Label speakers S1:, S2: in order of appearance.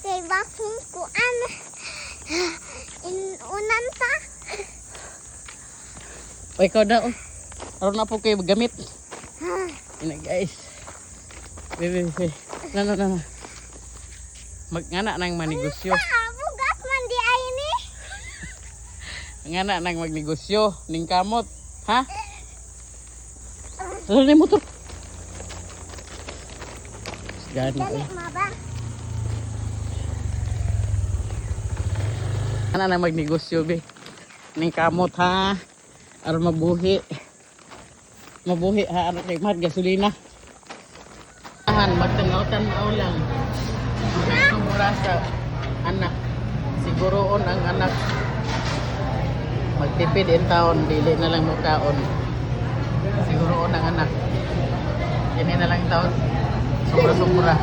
S1: kay bakong kuan. Inunan ta.
S2: O ikaw daw. Aron na po kayo gamit. Ina guys. Bebe. Na. Magngana nang manegosyo.
S1: Bugat man di ay ni.
S2: Ngana nang magnegosyo ning kamot. Ha? Ano ni motor? Gani.
S1: Dali maba.
S2: Ana nang magnegosyo be. Ning kamot ha. Aron mabuhi. Mabuhi ha aron kay mahal gasolina. Ahan magtanaw-tanaw lang. Mura sa anak. Siguroon ang anak. Magtipid in taon, dili na lang mo kaon. Siguroon ang anak. Kini na lang taon. Sobra-sobra.